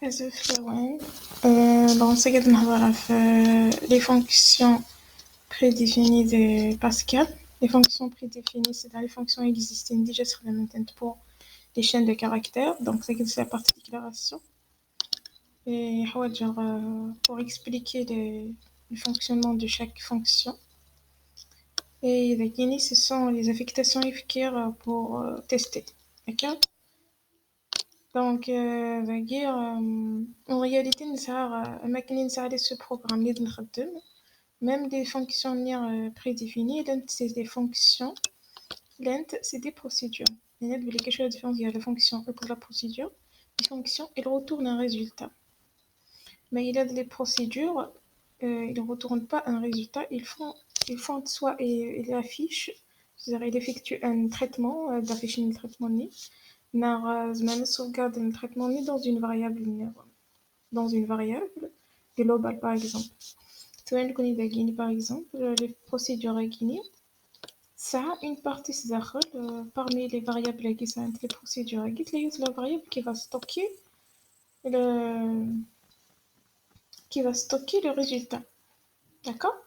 As a fluent, dans ce cas, on va faire les fonctions prédéfinies de Pascal. Les fonctions prédéfinies, c'est dans les fonctions existantes déjà sur la maintienne pour les chaînes de caractères. Donc, c'est la partie déclaration. Et genre, pour expliquer le fonctionnement de chaque fonction. Et les guinées, ce sont les affectations efficaces pour tester. D'accord? Donc, en réalité, ce programme, même des fonctions prédéfinies, c'est des fonctions, lent, c'est des procédures. Il y a quelque chose de différent, il y a la fonction pour la procédure. Les fonctions, elles retournent un résultat. Mais il y a des procédures, ils ne retournent pas un résultat, ils font soit ils affichent, c'est-à-dire ils effectuent un traitement, d'afficher un traitement ni, mais sauvegarde un traitement ni dans une variable globale par exemple. Tu vois, par exemple, les procédures à Guinée, ça a une partie parmi les variables qui sont les procédures à Guinée, il y a la variable le, qui va stocker le résultat. D'accord?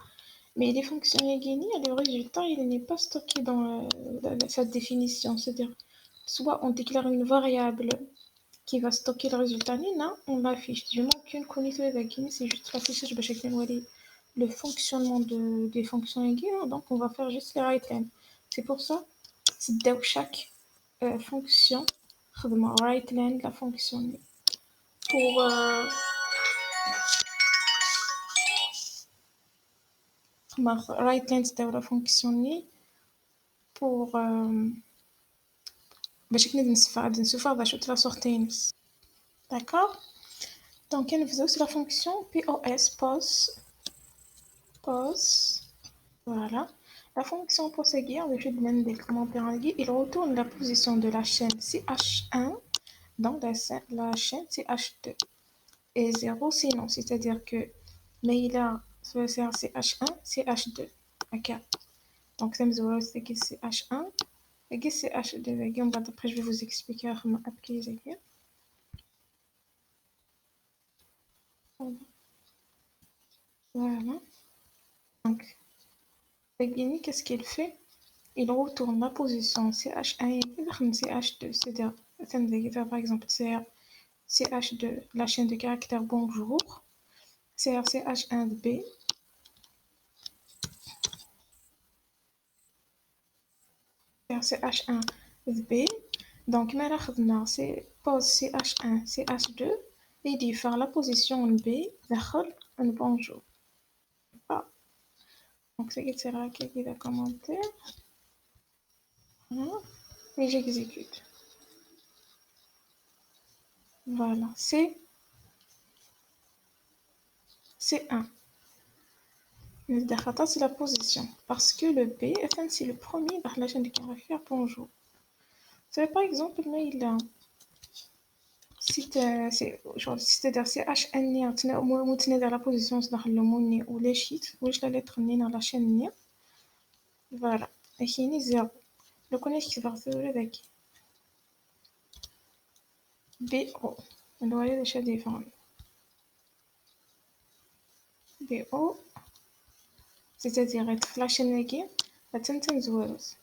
Mais les fonctions à Guinée, le résultat, il n'est pas stocké dans sa définition. C'est-à-dire, soit on déclare une variable qui va stocker le résultat, non, on l'affiche. Du moment qu'une connaissance de Guinée, c'est juste l'affichage de le fonctionnement des fonctions à Guinée, donc on va faire juste les write line. C'est pour ça, c'est dans chaque fonction, write line la fonction. Pour write line, c'est la fonction pour باش نستفاد باش la sortir. D'accord? Donc, elle faisait aussi la fonction pos. Voilà. La fonction proséguer, avec le domaine des commentaires en il retourne la position de la chaîne CH1 dans la chaîne CH2. Et 0 sinon, c'est-à-dire que, mais il a CH1, CH2. Ok. Donc, c'est CH1. Et CH2. Après, je vais vous expliquer comment appliquer. Voilà. Donc, Guinée, qu'est-ce qu'il fait? Il retourne la position CH1 et CH2. C'est-à-dire, par exemple, CH2, la chaîne de caractères bonjour. CH1 de B. CH1 de B. Donc, c'est pose CH1, CH2. Et dit faire la position B, un bonjour. Ah. Donc, c'est qui va commenter. Voilà. Et j'exécute. Voilà. C'est 1. Le data, c'est la position. Parce que le B, c'est le premier dans la chaîne de caractères bonjour. C'est par exemple, mais il a. C'est-à-dire CHN, on dans la position dans le mot ou les sheets, ou la lettre dans la chaîne. Voilà. Et il y a 0. Le connaître qui va faire avec BO. On doit aller déjà défendre. BO, c'est-à-dire être la chaîne qui la tenten zoueuse.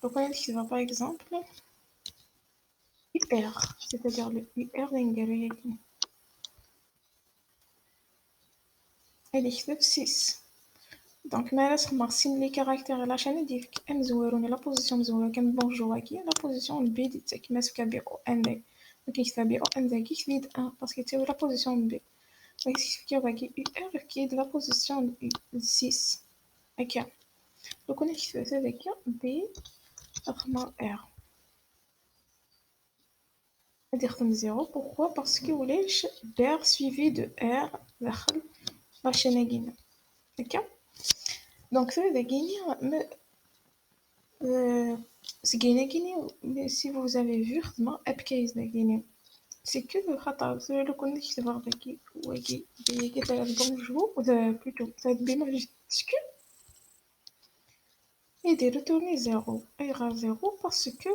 Le connaître qui va par exemple UR, c'est-à-dire le UR d'Enguerre. Elle est 6. Donc, si les caractères la chaîne dit que la position de bonjour qui la position B dit que c'est B O N D. Donc, il s'est B O N D qui est 1 parce que c'est la position B. Donc, il y a UR qui est de la position 6. Ok. Donc, on est fait avec B R. C'est-à-dire comme 0. Pourquoi? Parce que vous voulez B suivi de R la chaîne guinée. Ok. Donc, ça veut dire c'est Guinée, mais si vous avez vu, Upcase de Guinée. C'est que le khatar, c'est le connu qui se voit avec qui est bonjour, ou plutôt, ça va être bien majuscule, et de retourner 0. Il y aura 0 parce que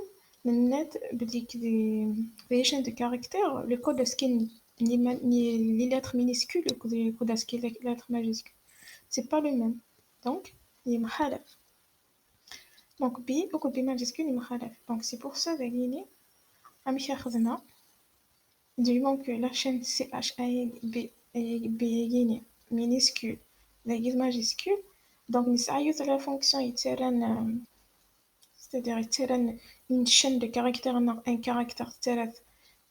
le net des chaînes de caractères, le code de skin ni les lettres minuscules ou les lettres majuscules. C'est pas le même. Donc, il est مخالف. Donc, B ou B majuscule, il est مخالف. Donc, c'est pour ça que عم ياخذنا du moment que la chaîne CH B est minuscule, la guise majuscule, donc نسعيو la fonction يتسرن c'est-à-dire يتسرن une chaîne de caractères un caractère ثلاث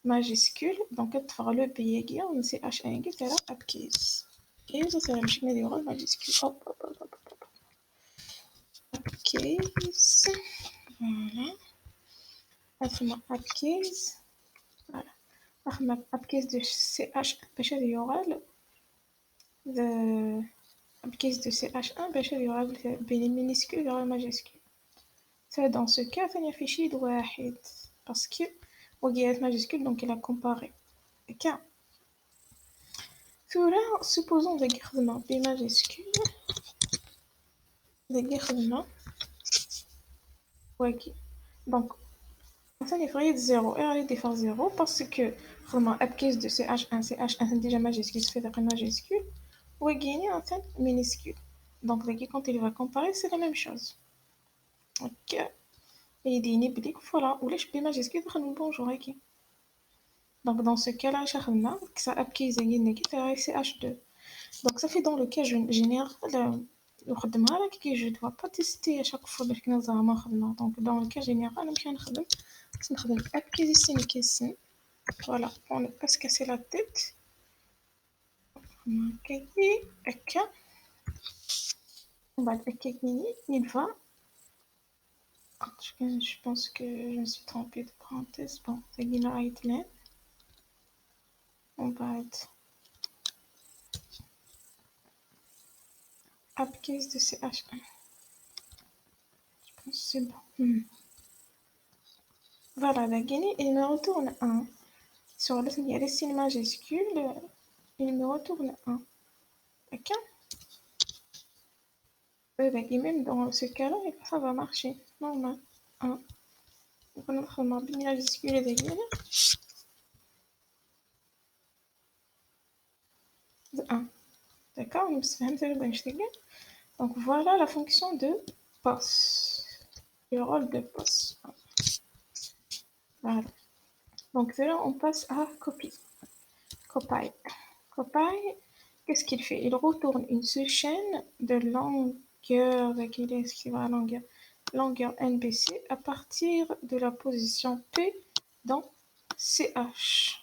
majuscule donc تفرغ le B يجي on CH يجي ترى upcase et ça c'est مش نديرو majuscule hop hop hop hop hop upcase voilà أخدم upcase voilà أخدم upcase de CH باش هذا يغال the upcase de CH1 باش يغال بين minuscule vers majuscule. Ça, dans ce cas, il affiché de واحد parce que وجهات majuscule donc il a comparé. Ok. Là, supposons des garnements B majuscule, des garnements ok. Donc ça il faudrait 0 et arrêter de faire 0 parce que vraiment upcase de CH1 c'est déjà majuscule c'est fait majuscule ou gagner en fait minuscule. Donc quand il va comparer c'est la même chose. Ok. Et il dit voilà ou les B majuscule bonjour ok. Donc dans ce cas-là, شغلنا que ça upcase c'est H2. Donc ça fait dans le cas général نخدمها لك كي je dois pas tester à chaque fois باش كنا زعما خدمنا. Donc dans le cas général نمشي نخدم upcase كيسن voilà pour ne pas se casser la tête. كي هكا ومن بعد هكا كيني il va je pense que je me suis trompée de parenthèse bon c'est qu'il a été on va être upcase de CH1. C'est bon. Voilà, la Guinée, il me retourne 1. Sur les signes majuscules, il me retourne 1. D'accord. Même dans ce cas-là, ça va marcher. Normal. 1. Donc, notre majuscule est de 1. D'accord. Donc, voilà la fonction de POS. Le rôle de POS. Voilà. Donc, de là, on passe à copie. Copy. Copy, qu'est-ce qu'il fait? Il retourne une sous-chaîne de longueur, qui est équivalent à longueur NBC à partir de la position P dans CH.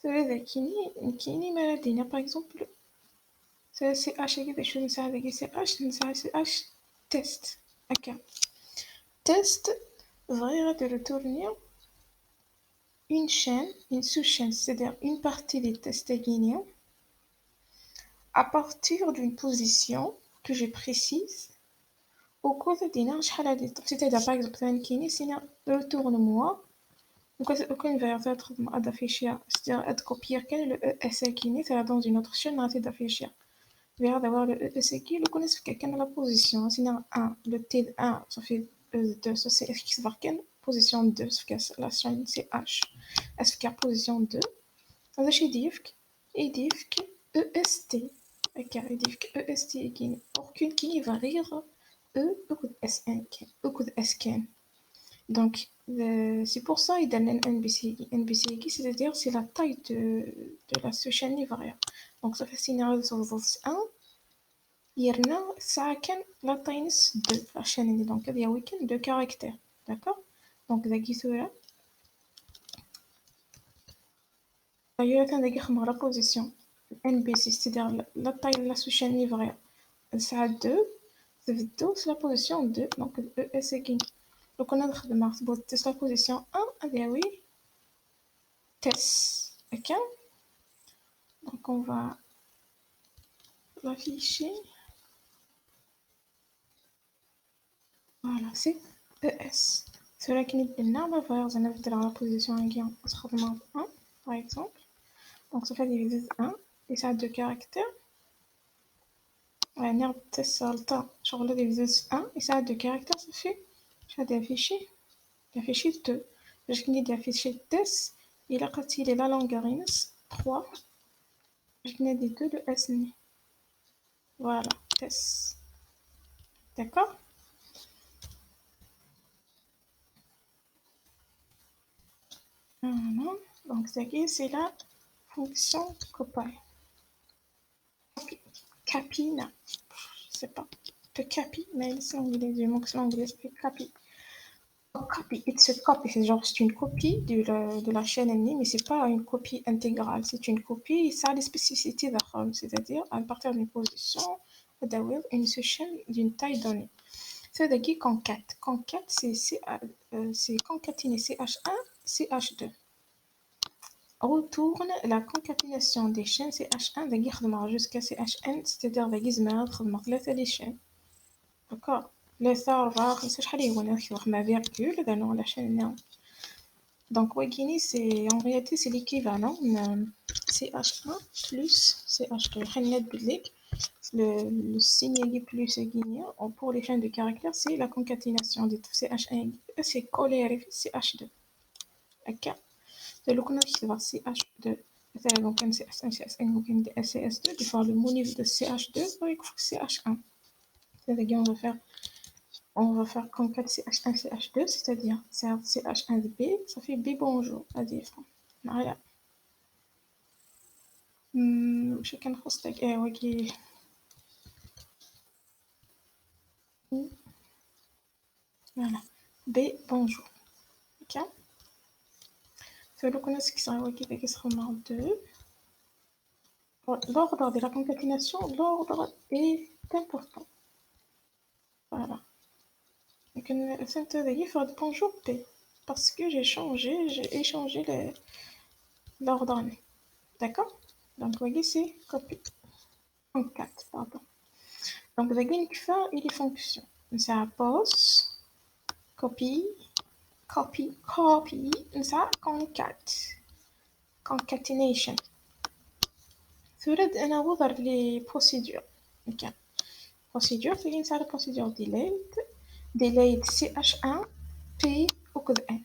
C'est qui maladie, par exemple, c'est CH, CH test. Ok. Test va de retourner une chaîne, une sous-chaîne, c'est-à-dire une partie des tests guinéens à partir d'une position que je précise au cours d'une شحال هادي c'est-à-dire par exemple ثاني كاينين سينا retourne-moi aucune variable d'afficher c'est-à-dire de copier كان le ES كاينين c'est dans une autre chaîne on d'afficher vers d'avoir le ES qui le connaît كان la position سينا 1 le T de 1 ça fait E2 ça c'est X var كان position 2 ça fait la chaîne c'est H est-ce qu'il y a position 2 هذا شي يديفك EST ok يديفك EST كاين aucune qui varie E ou S1 ou S1 donc c'est pour ça il donne un NBC c'est-à-dire c'est la taille de la sous-chaîne variable donc ça fait signal sur 1 يرنا ساعة كان la taille 2 la chaîne donc il y a week-end de caractères d'accord donc ذاكي صورة d'ailleurs quand on la position NBC c'est-à-dire la taille de la sous-chaîne variable ساعة 2 c'est la position 2 donc ES est donc on a de marque c'est la position 1 ah oui test ok donc on va l'afficher voilà c'est ES celui qui n'est pas là va voir la position 1 par exemple donc ça fait diviser 1 et ça a deux caractères on a test sur le temps sur le diviser 1 et ça a deux caractères ça fait d'afficher 2 Je n'ai d'afficher test. Il a قتيلي la longueur inès 3. Je n'ai dit 2 le S. Voilà, test. D'accord? Voilà. Donc, c'est la fonction copy. Capina. Je sais pas. De copy, mais c'est l'anglais. Du mot que c'est l'anglais, c'est copy. Copy, it's a copy. C'est genre, c'est une copie de la chaîne ennemie, mais c'est pas une copie intégrale. C'est une copie, ça a des spécificités d'Arom, c'est-à-dire à partir d'une position, d'avoir une chaîne d'une taille donnée. C'est-à-dire concat. Concat, c'est concaténer CH1, CH2. Retourne la concaténation des chaînes CH1 jusqu'à CHN, c'est-à-dire les chaînes. D'accord. Les serveurs, c'est ma virgule dans la chaîne. Donc, Wagini, en réalité, c'est l'équivalent CH1 plus CH2. Le signe plus guinéen pour les chaînes de caractères, c'est la concaténation de CH1 et c'est collé avec CH2. Ok. Le qu'on a qui va CH2. Donc, CS1, CS1, donc CS2, il faut le mot niveau de CH2 avec CH1. C'est-à-dire, on va faire concat CH1, CH2, c'est-à-dire CH1 de B, ça fait B bonjour à dire. Voilà. Chacun خصك وكي voilà. B bonjour. Ok. C'est le qu'on a ce qui sera qui sera 2. L'ordre de la concaténation, l'ordre est important. Voilà. Donc, il faut bonjour B. Parce que j'ai échangé l'ordonnée. D'accord? Donc, voyez, c'est copie. En 4, pardon. Donc, la gain qui fait, il est fonction. Ça pose, copie, copy, ça concat. Concatenation. ثورد أنا وضر لي procedure. Ok. Procedure, c'est une procédure delayed CH1 P ou que N.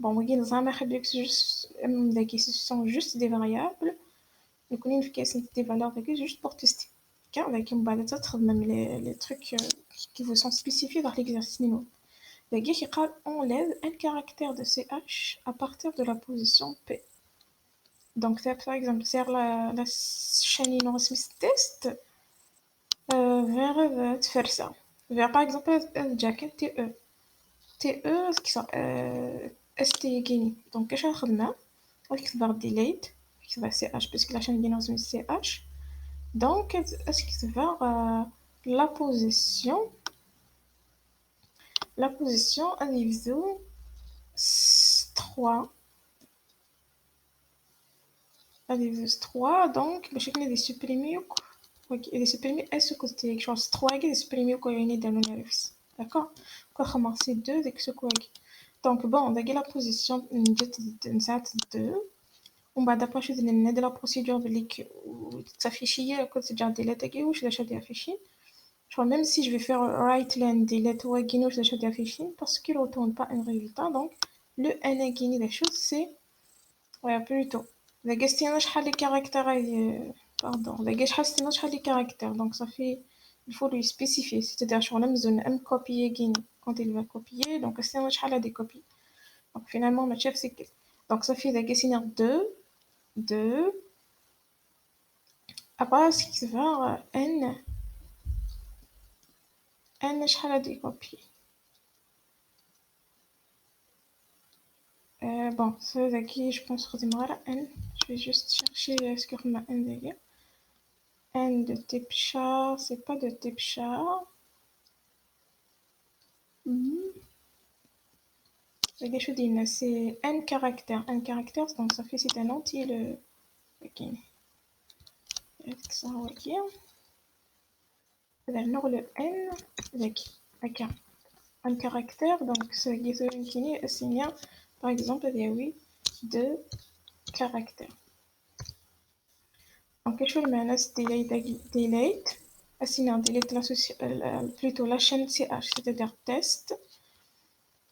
Bon, oui, nous avons ce sont juste des variables. Nous connaissons que c'est des valeurs juste pour tester. Okay? Avec une balade d'autres, même les trucs qui vous sont spécifiés dans l'exercice numéro. On lève un caractère de CH à partir de la position P. Donc, par exemple, c'est la chaîne Smith test vers ça. Vers, par exemple, jacket TE. TE, qui sont ST Guinea. Donc, qu'est-ce que je fais? On va delayed, qui va CH, puisque la chaîne Guinea Smith CH. Donc, est-ce qu'il va la position à niveau 3. À niveau 3, donc, je vais les supprimer. Les supprimer est-ce que c'est quelque chose 3 qui est supprimé au coin dans le nerf. D'accord? Quoi commencer 2 avec ce quoi. Donc, bon, on a la position de 2. On va d'abord choisir de la procédure de s'afficher à côté de la lettre ou je l'ai affiché. Même si je vais faire right line delete ou guiné je l'ai affiché parce qu'il ne retourne pas un résultat. Donc, le n guiné la chose c'est plutôt. La question les caractères pardon. La question les caractères. Donc, ça fait il faut lui spécifier. C'est-à-dire sur la zone m copier guiné quand il va copier. Donc, question des copies. Donc, finalement, ma chef c'est donc ça fait la question 2 après ce qui va n شحال des copies. Bon, ça qui je pense redémarrer à n. Je vais juste chercher ce qu'on a n d'ailleurs. N de type chat, c'est pas de type chat. C'est n caractères. N caractères, donc ça fait c'est un entier le. Ok. Ça va ok. Alors le n avec un caractère, donc ce qui est assigné par exemple il y a 8 de caractères. Donc, quelque chose delete, assigner un delete plutôt la chaîne CH, c'est-à-dire test.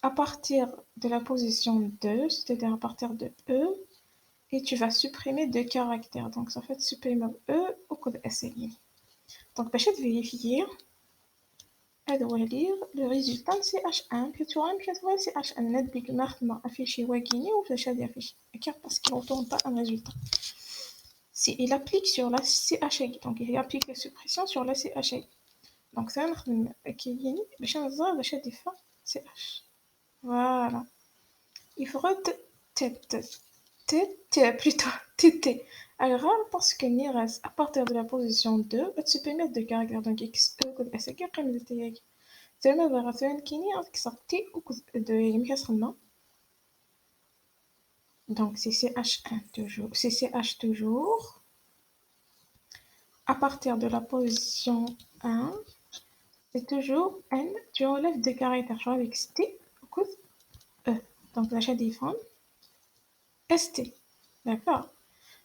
à partir de la position 2, c'est-à-dire à partir de E, et tu vas supprimer 2 caractères. Donc, ça fait supprimer E au code SLI. Donc, باش vérifier, elle doit lire le résultat de CH1 que tu auras une pièce de CH1 net big marquement affiché Wagini ou flèche affiché. Parce qu'il ne retourne pas un résultat. Si il applique sur la CHI, donc il applique la suppression sur la CHI. Donc, ça va être Kigini, باش نزرع باش تدفع CH. Voilà. Il faudra plutôt TT. Alors, parce que Niras, à partir de la position 2, tu peux mettre 2 caractères. Donc, X, E, code S, K, comme le TG. C'est une opération qui n'est pas sortie au code de Yemkasrna. Donc, c'est CH1 toujours. C'est CH toujours. À partir de la position 1, c'est toujours N. Tu enlèves 2 caractères. Je avec ST au code E. Donc, l'achat des formes. ST. D'accord.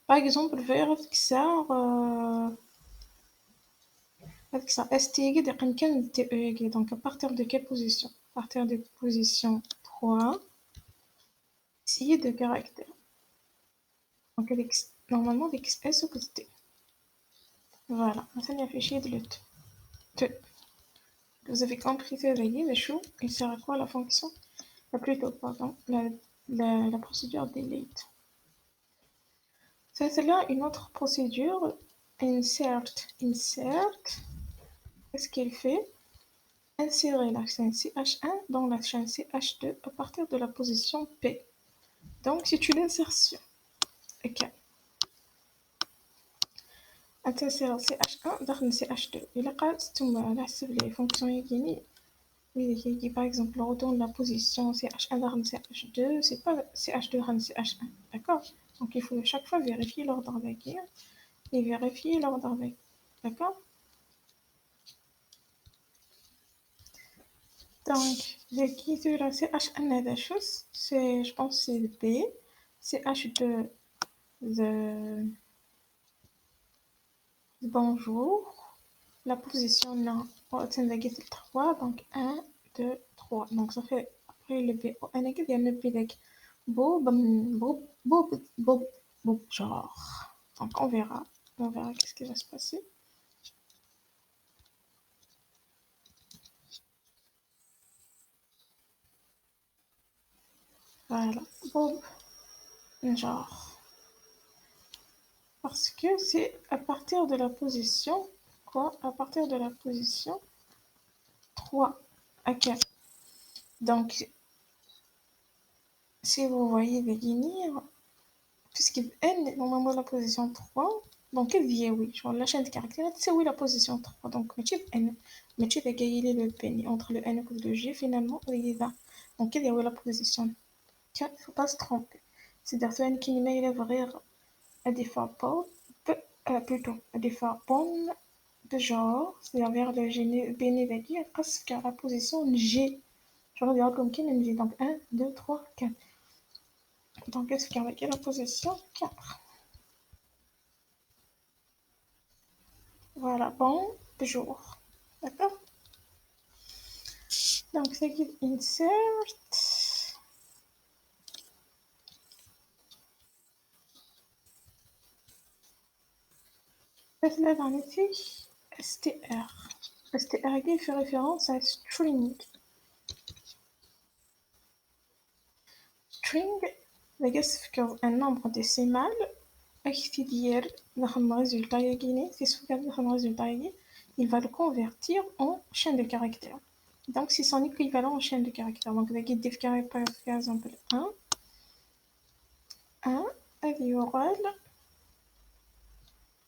Par exemple, vers XR, avec ça, ST égale TE. Donc, à partir de quelle position? À partir de position 3, essayez de caractère. Donc, normalement, avec S au côté. Voilà, ça m'a affiché de l'autre. Vous avez compris, c'est le chou. Il sert à quoi la fonction? Plutôt, pardon, la procédure delete. Ça, c'est là une autre procédure. Insert. Qu'est-ce qu'il fait? Insérer la chaîne CH1 dans la chaîne CH2 à partir de la position P. Donc, c'est une insertion. Ok. Insérer CH1 dans CH2. Et là, c'est les fonctions qui, par exemple, retourne la position CH1 dans CH2, c'est pas CH2 dans CH1. D'accord? Donc, il faut chaque fois vérifier l'ordre avec et vérifier l'ordre avec. D'accord? Donc, j'ai quitté la CH1 de chose, c'est, je pense, c'est B, CH2 de bonjour, la position non, c'est la 3, donc 1, 2, 3. Donc, ça fait après le B, il y a le B avec Bob, genre. Donc, on verra qu'est-ce qui va se passer. Voilà, Bob, genre. Parce que c'est à partir de la position, à partir de la position 3. Ok. Donc, si vous voyez venir, puisque N est normalement la position 3, donc elle vient, oui, genre la chaîne de caractères, c'est oui la position 3. Donc, mais N, mais tu vas gagner le P entre le N et le G, finalement, il y va. Donc, il y a oui la position 4, il ne faut pas se tromper. C'est-à-dire que qui met ouvrir à des fois pas, plutôt, à des fois bonne de genre, c'est-à-dire vers le bénévali, presque à la position G. Je regarde comme qui me dit donc 1, 2, 3, 4. Donc, est-ce qu'il y a la position 4? Voilà, bon, jour. D'accord? Donc, c'est qu'il insert. C'est là dans les fiches str. Str qui fait référence à string. String, c'est un nombre décimal qui dit le résultat il va le convertir en chaîne de caractères. Donc, c'est son équivalent en chaîne de caractères. Donc, par exemple 1, 1, aviorol,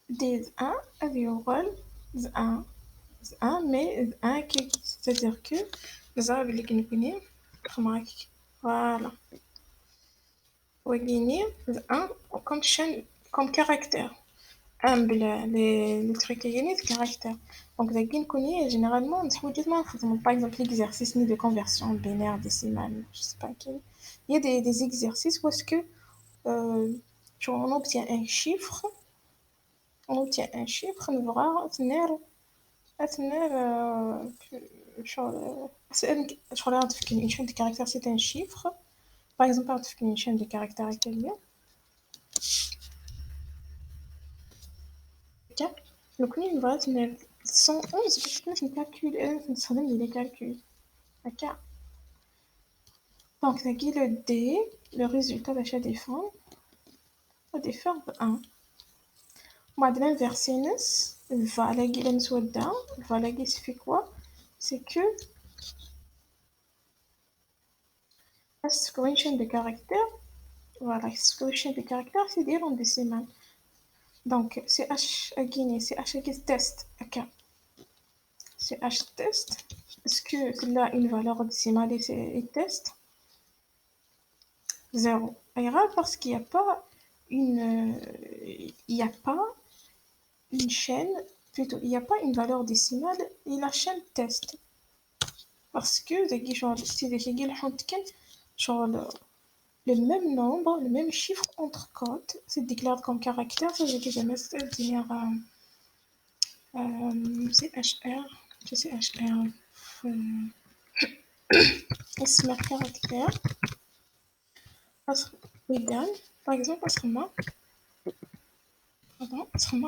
des 1, aviorol, 1, 1, mais 1 qui, c'est-à-dire que vous avez les guinées, voilà. Vous gagnez 1 comme chaîne, comme caractère. Les trucs gagnés de caractère. Donc, les guinées connues, généralement, par exemple, l'exercice de conversion binaire décimale, je sais pas quel. Il y a des exercices où est-ce que on obtient un chiffre, on verra, أثناء Je regarde une chaîne de caractères, c'est un chiffre. Par exemple, une chaîne de caractères italiens. Donc, nous, voilà, 111, je calcule, ça donne les calculs. D'accord. Donc, le D, le résultat d'achat des fonds, on va faire 1. Maintenant, vers sinus, voilà, il est soit down, voilà, il fait quoi? C'est que, parce qu'une chaîne de caractères, voilà, ce qu'une chaîne de caractères, c'est dire en décimal. Donc, c'est H à Guinée, c'est H à test, ok. C'est H test. Est-ce que c'est là une valeur décimale et c'est test? 0. Erreur parce qu'il n'y a pas il n'y a pas une chaîne, plutôt, il n'y a pas une valeur décimale et la chaîne test. Parce que si le même nombre, le même chiffre entre codes, c'est déclaré comme caractère, ça veut dire que jamais c'est CHR, CHR, اسم caractère, إذن, par exemple, أصغر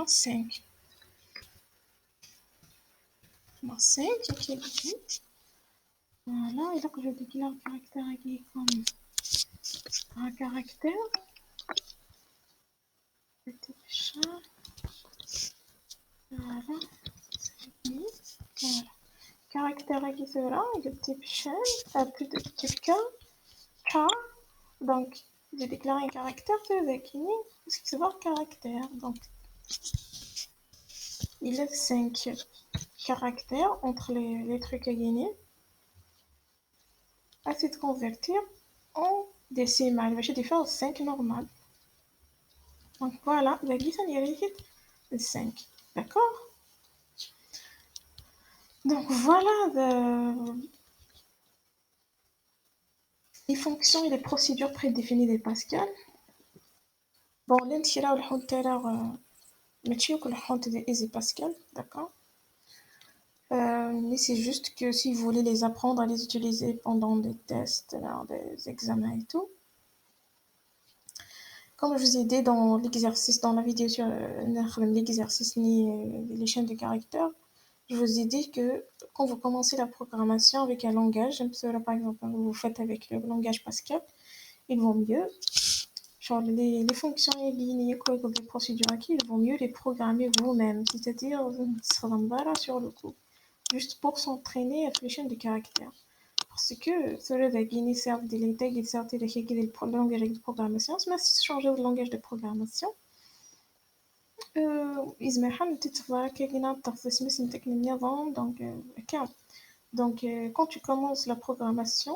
5. 5, ok, voilà, et là que je déclare un caractère qui est comme un caractère, le type chat, voilà, voilà. Caractère qui sera le type chaîne, plutôt type K, donc j'ai déclaré un caractère qui se voit caractère, donc il laisse 5 caractères entre les trucs à gagner, à se convertir en décimal. Je vais faire 5 normal. Donc voilà, la glisse en hiérarchique de 5. D'accord? Donc voilà les fonctions et les procédures prédéfinies de Pascal. Bon, l'intira ou le honte de Pascal, d'accord? Mais c'est juste que si vous voulez les apprendre à les utiliser pendant des tests, des examens et tout, comme je vous ai dit dans l'exercice, dans la vidéo sur l'exercice ni les chaînes de caractères, je vous ai dit que quand vous commencez la programmation avec un langage, par exemple, vous faites avec le langage Pascal, il vaut mieux, genre les fonctions linéaires, les procédures acquises, il vaut mieux les programmer vous-même, c'est-à-dire sur le coup, juste pour s'entraîner à les chaînes de caractères. Parce que cela va gagner certes des langages et certes des langages de programmation, mais si changer de langage de programmation, يسمح لنا تتفرج كأننا تخصص مثل technique avant donc quand tu commences la programmation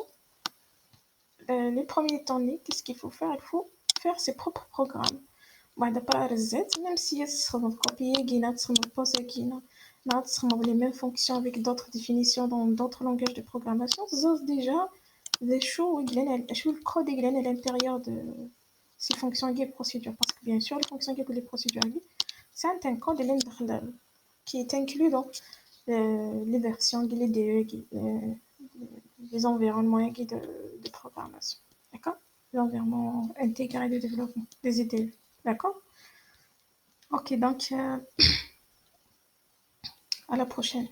les premiers temps qu'est-ce qu'il faut faire? Il faut faire ses propres programmes. بعد بقى رزات même si تخدم copier كينا تخدم poser كينا نعاد تخدم les mêmes fonctions avec d'autres définitions dans d'autres langages de programmation زوز déjà des choses le code est à l'intérieur de ces fonctions et procédures parce que bien sûr les fonctions et les procédures c'est un code qui est inclus dans les versions les DE les environnements de programmation, d'accord? L'environnement intégré de développement des IDE, d'accord? Ok, donc à la prochaine.